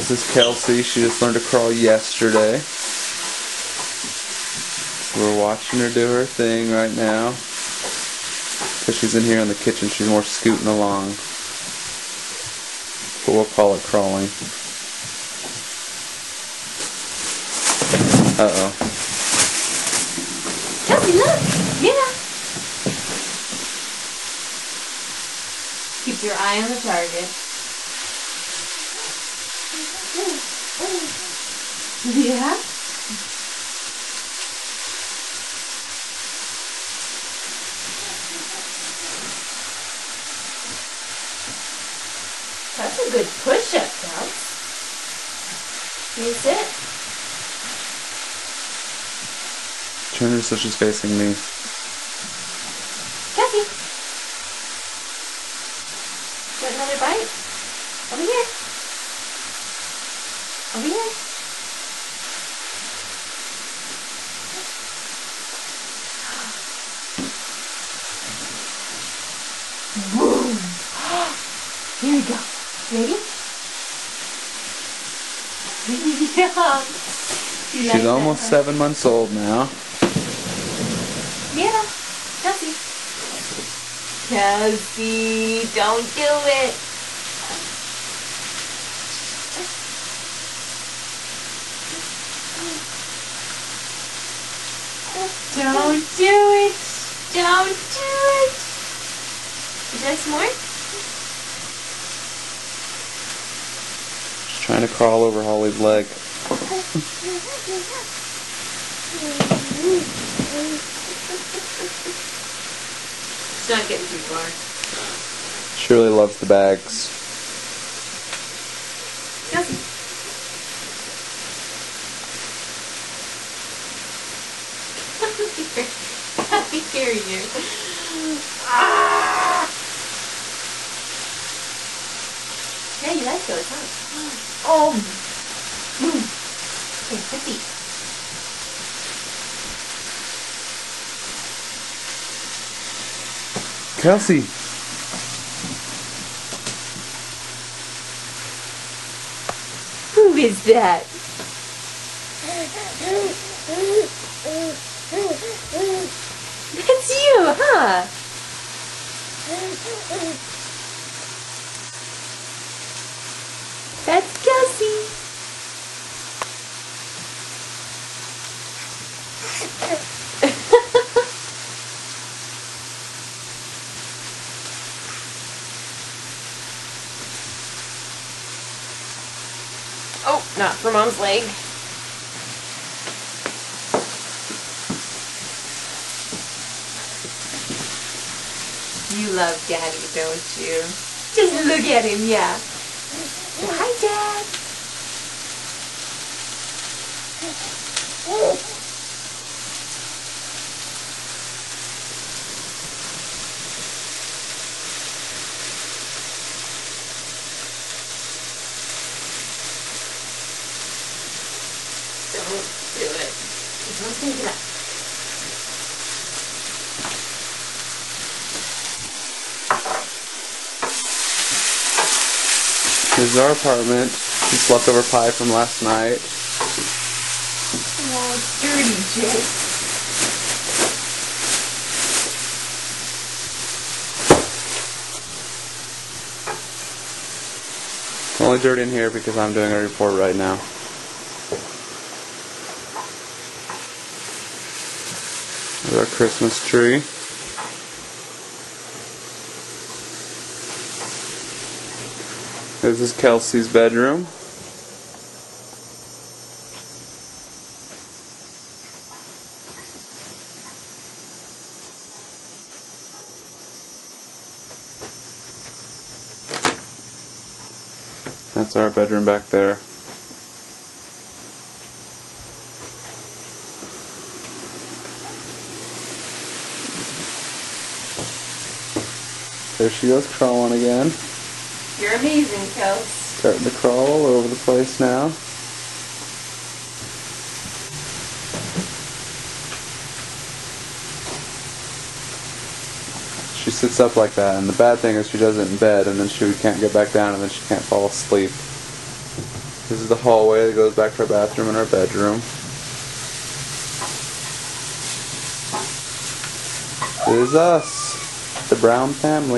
This is Kelsey. She just learned to crawl yesterday. So we're watching her do her thing right now. Because she's in here in the kitchen, she's more scooting along. But we'll call it crawling. Uh-oh. Kelsey, look! Yeah! Keep your eye on the target. Yeah? That's a good push-up, Kels. Can you sit? Turn her so she's facing me. Kelsey! Want another bite? Over here. Over here. Boom! Here we go. Ready? Yeah. She's almost 7 months old now. Mira, Kelsey. Kelsey, don't do it. Don't do it. Don't do it. Is there some more? She's trying to crawl over Holly's leg. It's not getting too far. She really loves the bags. Kelsey. I hear you. Ah! Yeah, you like those, huh? Oh! Okay, let's eat. Kelsey! Who is that? That's you, huh? That's Kelsey. Oh, not for Mom's leg. You love Daddy, don't you? Just look at him, yeah. Oh, hi, Dad. Don't do it. Don't take it up. This is our apartment. Just leftover pie from last night. Oh, it's dirty, Jake. It's only dirty in here because I'm doing a report right now. There's our Christmas tree. This is Kelsey's bedroom. That's our bedroom back there. There she goes crawling again. You're amazing, Kels. Starting to crawl all over the place now. She sits up like that, and the bad thing is she does it in bed, and then she can't get back down, and then she can't fall asleep. This is the hallway that goes back to our bathroom and our bedroom. This is us, the Brown family.